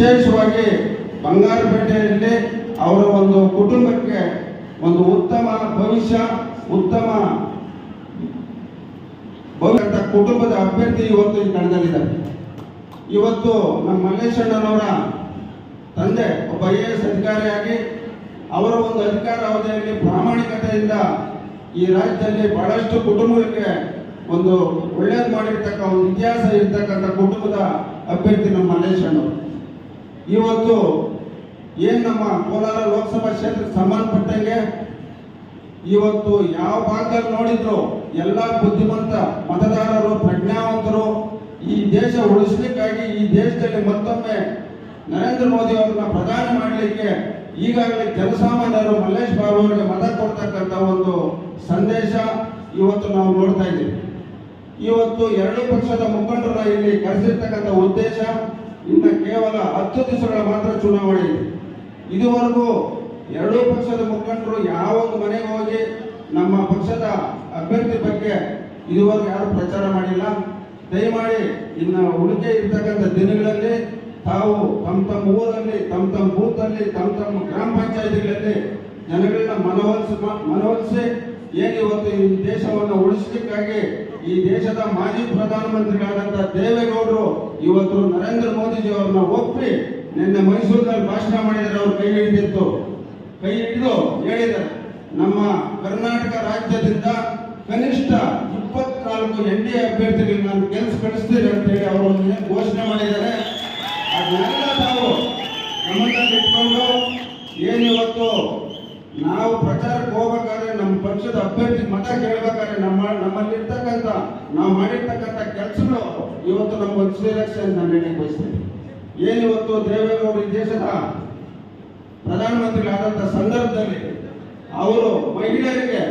ವಿಶೇಷವಾಗಿ ಬಂಗಾರಪೇಟೆಯಲ್ಲಿ ಅವರ ಒಂದು ಕುಟುಂಬಕ್ಕೆ ಒಂದು ಉತ್ತಮ ಭವಿಷ್ಯ, ಉತ್ತಮ ಕುಟುಂಬದ ಅಭ್ಯರ್ಥಿ ಇವತ್ತು ಈ ಕಣದಲ್ಲಿದ್ದಾರೆ. ಇವತ್ತು ನಮ್ಮ ಮಲ್ಲೇಶಣ್ಣನವರ ತಂದೆ ಒಬ್ಬ IAS ಅಧಿಕಾರಿಯಾಗಿ ಅವರ ಒಂದು ಅಧಿಕಾರ ಅವಧಿಯಲ್ಲಿ ಪ್ರಾಮಾಣಿಕತೆಯಿಂದ ಈ ರಾಜ್ಯದಲ್ಲಿ ಬಹಳಷ್ಟು ಕುಟುಂಬಕ್ಕೆ ಒಂದು ಒಳ್ಳೇದು ಮಾಡಿರ್ತಕ್ಕ ಒಂದು ಇತಿಹಾಸ ಇರ್ತಕ್ಕಂಥ ಕುಟುಂಬದ ಅಭ್ಯರ್ಥಿ ನಮ್ಮ ಮಲ್ಲೇಶಣ್ಣವರು. ಇವತ್ತು ಏನ್ ನಮ್ಮ ಕೋಲಾರ ಲೋಕಸಭಾ ಕ್ಷೇತ್ರಕ್ಕೆ ಸಂಬಂಧಪಟ್ಟಂಗೆ ಇವತ್ತು ಯಾವ ಭಾಗದಲ್ಲಿ ನೋಡಿದ್ರು ಎಲ್ಲ ಬುದ್ಧಿವಂತ ಮತದಾರರು, ಪ್ರಜ್ಞಾವಂತರು ಈ ದೇಶ ಉಳಿಸಲಿಕ್ಕಾಗಿ ಈ ದೇಶದಲ್ಲಿ ಮತ್ತೊಮ್ಮೆ ನರೇಂದ್ರ ಮೋದಿ ಅವರನ್ನ ಪ್ರಧಾನಿ ಮಾಡಲಿಕ್ಕೆ ಈಗಾಗಲೇ ಜನಸಾಮಾನ್ಯರು ಮಲ್ಲೇಶ್ ಬಾಬು ಅವರಿಗೆ ಮತ ಕೊಡ್ತಕ್ಕಂಥ ಒಂದು ಸಂದೇಶ ಇವತ್ತು ನಾವು ನೋಡ್ತಾ ಇದ್ದೀವಿ. ಇವತ್ತು ಎರಡು ಪಕ್ಷದ ಮುಖಂಡರ ಇಲ್ಲಿ ಕರೆಸಿರ್ತಕ್ಕಂಥ ಉದ್ದೇಶ ಇನ್ನು ಕೇವಲ 10 ದಿವಸಗಳ ಮಾತ್ರ ಚುನಾವಣೆ ಇದೆ. ಇದುವರೆಗೂ ಎರಡೂ ಪಕ್ಷದ ಮುಖಂಡರು ಯಾವ ಒಂದು ಮನೆಗೆ ಹೋಗಿ ನಮ್ಮ ಪಕ್ಷದ ಅಭ್ಯರ್ಥಿ ಬಗ್ಗೆ ಇದುವರೆಗೂ ಯಾರು ಪ್ರಚಾರ ಮಾಡಿಲ್ಲ. ದಯಮಾಡಿ ಇನ್ನು ಉಳಿಕೆ ಇರ್ತಕ್ಕಂಥ ದಿನಗಳಲ್ಲಿ ತಾವು ತಮ್ಮ ಊರಲ್ಲಿ, ತಮ್ಮ ಬೂತಲ್ಲಿ, ತಮ್ಮ ಗ್ರಾಮ ಪಂಚಾಯತಿಗಳಲ್ಲಿ ಜನಗಳನ್ನ ಮನವೊಲಿಸಿ ಏನಿವತ್ತು ಈ ದೇಶವನ್ನು ಉಳಿಸಲಿಕ್ಕಾಗಿ ಈ ದೇಶದ ಮಾಜಿ ಪ್ರಧಾನಮಂತ್ರಿಗಳಾದಂತಹ ದೇವೇಗೌಡರು ಇವತ್ತು ನರೇಂದ್ರ ಮೋದಿಜಿ ಅವರನ್ನ ಒಪ್ಪಿ ನಿನ್ನೆ ಮೈಸೂರಿನಲ್ಲಿ ಭಾಷಣ ಮಾಡಿದರೆ ಅವರು ಕೈ ಹಿಡಿದು ಹೇಳಿದ್ದಾರೆ, ನಮ್ಮ ಕರ್ನಾಟಕ ರಾಜ್ಯದಿಂದ ಕನಿಷ್ಠ 24 NDA ಅಭ್ಯರ್ಥಿಗಳಿಗೆ ನಾನು ಕೆಲಸ ಕಳಿಸ್ತೀನಿ ಅಂತ ಹೇಳಿ ಅವರು ಘೋಷಣೆ ಮಾಡಿದ್ದಾರೆ. ಅದನ್ನೆಲ್ಲ ನಾವು ಗಮನದಲ್ಲಿ ಇಟ್ಕೊಂಡು ಏನಿವತ್ತು ನಾವು ಪ್ರಚಾರಕ್ಕೆ ಹೋಗ್ಬೇಕಾದ್ರೆ ನಮ್ಮ ಪಕ್ಷದ ಅಭ್ಯರ್ಥಿ ಮತ ಕೇಳಬೇಕಾದ್ರೆ ನಮ್ಮಲ್ಲಿರ್ತಕ್ಕಂಥ ನಾವು ಮಾಡಿರ್ತಕ್ಕಂಥ ಕೆಲಸಗಳು ಇವತ್ತು ನಮ್ಮ ಒಂದು ಶ್ರೀರಕ್ಷೆ ನಾನು ಹೇಳಿ ಬಯಸ್ತೇನೆ. ಏನಿವತ್ತು ದೇವೇಗೌಡರು ಈ ದೇಶದ ಪ್ರಧಾನಮಂತ್ರಿಗಳಾದಂಥ ಸಂದರ್ಭದಲ್ಲಿ ಅವರು ಮಹಿಳೆಯರಿಗೆ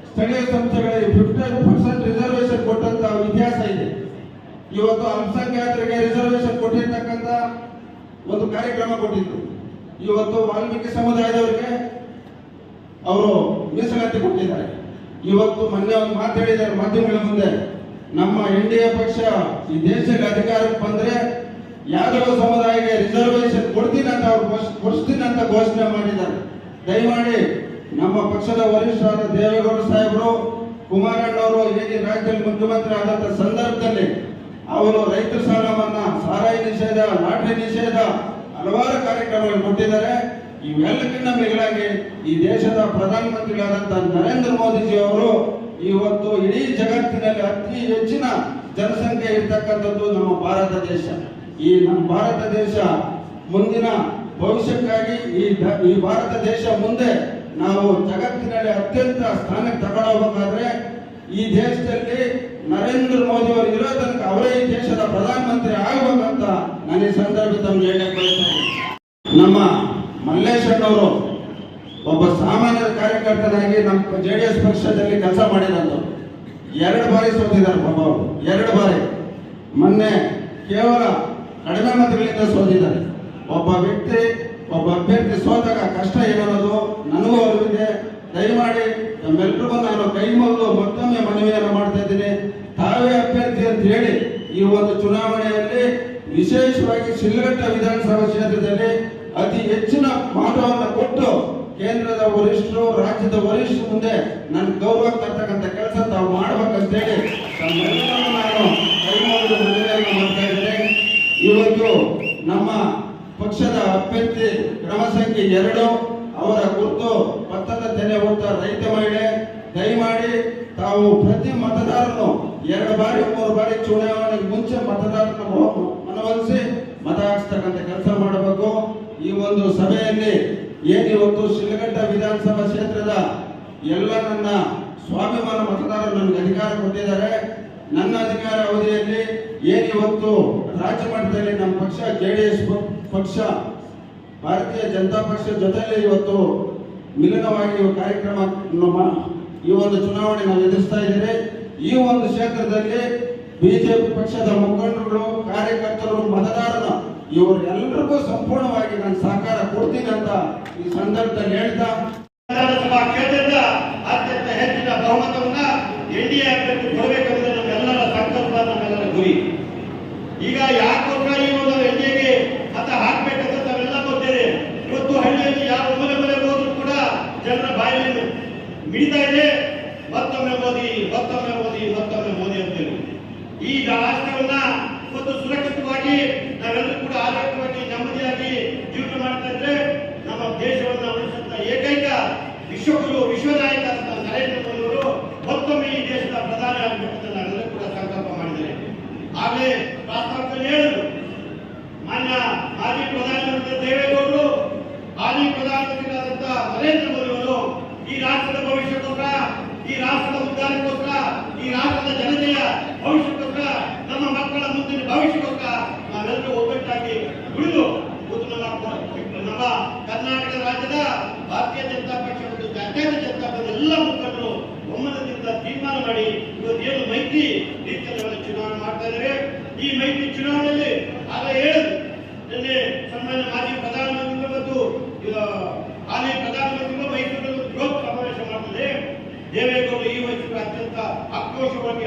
ಸ್ಥಳೀಯ ಸಂಸ್ಥೆಗಳಿಗೆ 50% ರಿಸರ್ವೇಶನ್ ಕೊಟ್ಟಂತ ಇತಿಹಾಸ ಇದೆ. ಇವತ್ತು ಅಲ್ಪಸಂಖ್ಯಾತರಿಗೆ ರಿಸರ್ವೇಶನ್ ಕೊಟ್ಟಿರ್ತಕ್ಕಂಥ ಒಂದು ಕಾರ್ಯಕ್ರಮ ಕೊಟ್ಟಿದ್ದು. ಇವತ್ತು ವಾಲ್ಮೀಕಿ ಸಮುದಾಯದವರಿಗೆ ಅವರು ಮೀಸಲಾತಿ ಕೊಟ್ಟಿದ್ದಾರೆ. ಇವತ್ತು ಮೊನ್ನೆ ಒಂದು ಮಾತು ಹೇಳಿದ್ದಾರೆ ಮಾಧ್ಯಮಗಳ ಮುಂದೆ, ನಮ್ಮ NDA ಪಕ್ಷ ಈ ದೇಶದಲ್ಲಿ ಅಧಿಕಾರಕ್ಕೆ ಬಂದ್ರೆ ಯಾದವ ಸಮುದಾಯಕ್ಕೆ ರಿಸರ್ವೇಶನ್ ಕೊಡ್ತೀನಿ ಅಂತ ಘೋಷಣೆ ಮಾಡಿದ್ದಾರೆ. ದಯಮಾಡಿ ನಮ್ಮ ಪಕ್ಷದ ವರಿಷ್ಠರಾದ ದೇವೇಗೌಡ ಸಾಹೇಬರು, ಕುಮಾರಣ್ಣವರು ಹೇಗೆ ರಾಜ್ಯದಲ್ಲಿ ಮುಖ್ಯಮಂತ್ರಿ ಆದಂತ ಸಂದರ್ಭದಲ್ಲಿ ಅವರು ರೈತರ ಸಾಲ ಮನ್ನಾ, ಸಾರಾಯಿ ನಿಷೇಧ, ಲಾಟರಿ ನಿಷೇಧ ಹಲವಾರು ಕಾರ್ಯಕ್ರಮಗಳು ಕೊಟ್ಟಿದ್ದಾರೆ. ಇವೆಲ್ಲಕ್ಕಿಂತ ಮಿಗಿಲಾಗಿ ಈ ದೇಶದ ಪ್ರಧಾನಮಂತ್ರಿಗಳಾದಂತಹ ನರೇಂದ್ರ ಮೋದಿಜಿ ಅವರು ಇವತ್ತು ಇಡೀ ಜಗತ್ತಿನಲ್ಲಿ ಅತಿ ಹೆಚ್ಚಿನ ಜನಸಂಖ್ಯೆ ಇರ್ತಕ್ಕಂಥದ್ದು ನಮ್ಮ ಭಾರತ ದೇಶ. ಈ ನಮ್ಮ ಭಾರತ ದೇಶ ಮುಂದಿನ ಭವಿಷ್ಯಕ್ಕಾಗಿ ಈ ಭಾರತ ದೇಶ ಮುಂದೆ ನಾವು ಜಗತ್ತಿನಲ್ಲಿ ಅತ್ಯಂತ ಸ್ಥಾನಕ್ಕೆ ತಗೊಳ್ಳಬೇಕಾದ್ರೆ ಈ ದೇಶದಲ್ಲಿ ನರೇಂದ್ರ ಮೋದಿ ಅವರು ಇರೋ ತನಕ ಅವರೇ ಈ ದೇಶದ ಪ್ರಧಾನಮಂತ್ರಿ ಆಗಬೇಕಂತ ನಾನು ಈ ಸಂದರ್ಭದಲ್ಲಿ ಹೇಳಕ್ಕೆ ಬಯಸ್ತೇನೆ. ನಮ್ಮ ಮಲ್ಲೇಶಣ್ಣವರು ಒಬ್ಬ ಸಾಮಾನ್ಯ ಕಾರ್ಯಕರ್ತನಾಗಿ ನಮ್ಮ JDS ಪಕ್ಷದಲ್ಲಿ ಕೆಲಸ ಮಾಡಿದಂತ 2 ಬಾರಿ ಸೋತಿದ್ದಾರೆ ಪಾಪ ಅವರು. 2 ಬಾರಿ ಮೊನ್ನೆ ಕೇವಲ ಕಡಿಮೆ ಮತಗಳಿಂದ ಸೋತಿದ್ದಾರೆ. ಒಬ್ಬ ಅಭ್ಯರ್ಥಿ ಸೋತಾಗ ಕಷ್ಟ ಏನನ್ನೋದು ನನಗೂ ಅರಿವಿದೆ. ದಯಮಾಡಿ ನಮ್ಮೆಲ್ಲರಿಗೂ ನಾನು ಕೈ ಮುಗಿದು ಮತ್ತೊಮ್ಮೆ ಮನವಿಯನ್ನು ಮಾಡ್ತಾ ಇದ್ದೀನಿ, ತಾವೇ ಅಭ್ಯರ್ಥಿ ಅಂತ ಹೇಳಿ ಈ ಒಂದು ಚುನಾವಣೆಯಲ್ಲಿ ವಿಶೇಷವಾಗಿ ಶಿಲ್ಘಟ್ಟ ವಿಧಾನಸಭಾ ಕ್ಷೇತ್ರದಲ್ಲಿ ಅತಿ ಹೆಚ್ಚಿನ ಮಹತ್ವವನ್ನು ಕೊಟ್ಟು ಕೇಂದ್ರದ ವರಿಷ್ಠರು, ರಾಜ್ಯದ ವರಿಷ್ಠರು ಮುಂದೆ ನನ್ನ ಗೌರವ ತರ್ತಕ್ಕಂಥ ಕೆಲಸ ತಾವು ಮಾಡ್ಬೇಕಂತೇಳಿ ನಾನು ಕೈ ಮುಗಿದು ಮನವಿಯನ್ನು ಮಾಡ್ತಾ ಇದ್ದೇನೆ. ಇವತ್ತು ನಮ್ಮ ಪಕ್ಷದ ಅಭ್ಯರ್ಥಿ ಕ್ರಮ ಸಂಖ್ಯೆ 2 ಅವರ ಗುರುತು ಪತ್ರದ ತೆನೆ ಹೊತ್ತ ರೈತ ಮಹಿಳೆ. ದಯಮಾಡಿ ತಾವು ಪ್ರತಿ ಮತದಾರನು 2 ಬಾರಿ 3 ಬಾರಿ ಚುನಾವಣೆಗೆ ಮುಂಚೆ ಮತದಾರರನ್ನು ಮನವೊಲಿಸಿ ಮತ ಹಾಕಿಸ್ತಕ್ಕಂಥ ಕೆಲಸ ಮಾಡಬೇಕು. ಈ ಒಂದು ಸಭೆಯಲ್ಲಿ ಏನಿವತ್ತು ಶಿಲ್ಘಟ್ಟ ವಿಧಾನಸಭಾ ಕ್ಷೇತ್ರದ ಎಲ್ಲ ನನ್ನ ಸ್ವಾಭಿಮಾನ ಮತದಾರರು ನನಗೆ ಅಧಿಕಾರ ಕೊಟ್ಟಿದ್ದಾರೆ. ನನ್ನ ಅಧಿಕಾರ ಅವಧಿಯಲ್ಲಿ ಏನಿವತ್ತು ರಾಜ್ಯ ಮಟ್ಟದಲ್ಲಿ ನಮ್ಮ ಪಕ್ಷ JDS ಪಕ್ಷ ಭಾರತೀಯ ಜನತಾ ಪಕ್ಷ ಜೊತೆಯಲ್ಲಿ ಇವತ್ತು ಮಿಲನವಾಗಿ ಕಾರ್ಯಕ್ರಮ ಈ ಒಂದು ಚುನಾವಣೆ ನಾವು ಎದುರಿಸ್ತಾ ಇದ್ದೇವೆ. ಈ ಒಂದು ಕ್ಷೇತ್ರದಲ್ಲಿ ಬಿಜೆಪಿ ಪಕ್ಷದ ಮುಖಂಡರು, ಕಾರ್ಯಕರ್ತರು, ಮತದಾರರು ಇವರೆಲ್ಲರಿಗೂ ಸಂಪೂರ್ಣವಾಗಿ ನಾನು ಸಹಕಾರ ಕೊಡ್ತೀನಿ ಅಂತ ಈ ಸಂದರ್ಭದಲ್ಲಿ ಹೇಳ್ತಾ ವಿಧಾನಸಭಾ ಕ್ಷೇತ್ರದ ಅತ್ಯಂತ ಹೆಚ್ಚಿನ ಬಹುಮತವನ್ನ NDA ಅಭ್ಯರ್ಥಿ ಕೊಡಬೇಕೆಂಬುದು ನಮ್ಮೆಲ್ಲರ ಸಂಕಲ್ಪ, ನಮ್ಮೆಲ್ಲರ ಗುರಿ. ಈಗ ಯಾಕೋಸ್ಕರ ಈ ಒಂದು NDAಗೆ ಮತ ಹಾಕಬೇಕು ಮಿಡಿತಾ ಇದೆ. ಮತ್ತೊಮ್ಮೆ ಮೋದಿ ಮತ್ತೊಮ್ಮೆ ಮೋದಿ ಮತ್ತೊಮ್ಮೆ ಮೋದಿ ಅಂತೇಳಿ ಈ ರಾಷ್ಟ್ರವನ್ನ ಇವತ್ತು ಸುರಕ್ಷಿತವಾಗಿ ನಾವೆಲ್ಲರೂ ಕೂಡ ಆರೋಗ್ಯವಾಗಿ ನೆಮ್ಮದಿಯಾಗಿ ಜೀವನ ಮಾಡ್ತಾ ಇದ್ರೆ ನಮ್ಮ ದೇಶವನ್ನ ಉಳಿಸುವಂತ ಏಕೈಕ ವಿಶ್ವಗುರು ವಿಶ್ವನಾಯಕ ಅಂತ ನರೇಂದ್ರ ಮೋದಿ ಅವರು ಮತ್ತೊಮ್ಮೆ ಈ ದೇಶದ ಪ್ರಧಾನಿ ಆಗಬೇಕಂತ ನಾವೆಲ್ಲರೂ ಕೂಡ ಸಂಕಲ್ಪ ಮಾಡಿದ್ದಾರೆ. ಆಗಲೇ ಪ್ರಾಸ್ತಾವಿಕದಲ್ಲಿ ಹೇಳಿದ್ರು ಮಾನ್ಯ ಮಾಜಿ ಪ್ರಧಾನಮಂತ್ರಿ ದೇವೇಗೌಡರು, ಹಾಲಿ ಪ್ರಧಾನಮಂತ್ರಿಗಳಾದಂತ ನರೇಂದ್ರ ಮೋದಿ ಅವರು ಈ ರಾಷ್ಟ್ರದ ಭವಿಷ್ಯಕ್ಕೋಸ್ಕರ, ಈ ರಾಷ್ಟ್ರದ ಉದ್ಧಾರಕ್ಕೋಸ್ಕರ, ಈ ರಾಷ್ಟ್ರದ ಜನತೆಯ ಭವಿಷ್ಯಕ್ಕೋಸ್ಕರ, ನಮ್ಮ ಮಕ್ಕಳ ಮುಂದಿನ ಭವಿಷ್ಯಕ್ಕೋಸ್ಕರ ನಾವೆಲ್ಲರೂ ಒಗ್ಗಟ್ಟಾಗಿ ದುಡಿದು ನಮ್ಮ ಕರ್ನಾಟಕ ರಾಜ್ಯದ ಭಾರತೀಯ ಜನತಾ ಪಕ್ಷ ಮತ್ತು ಜಾತ್ಯತೀತ ಜನತಾ ಪಕ್ಷದ ಎಲ್ಲ ಮುಖಂಡರು ಒಮ್ಮತದಿಂದ ತೀರ್ಮಾನ ಮಾಡಿ ಇವತ್ತೇನು ಮೈತ್ರಿ ರೀತಿಯಲ್ಲಿ ಚುನಾವಣೆ ಮಾಡ್ತಾ ಇದ್ದೇವೆ. ಈ ಮೈತ್ರಿ ಚುನಾವಣೆಯಲ್ಲಿ ಆಗ ಹೇಳಿದ್ರು ನಿನ್ನೆ ಸನ್ಮಾನ್ಯ ಮಾಜಿ ಪ್ರಧಾನಮಂತ್ರಿಗಳು ಮತ್ತು ಹಾಲಿ ಪ್ರಧಾನಮಂತ್ರಿಗಳು ಮೈತ್ರಿಗಳು ಬೃಹತ್ ಸಮಾವೇಶ ಮಾಡ್ತಾರೆ. ದೇವೇಗೌಡರು ಈ ವಯಸ್ಸಿಗೆ ಅತ್ಯಂತ ಆಕ್ರೋಶವಾಗಿ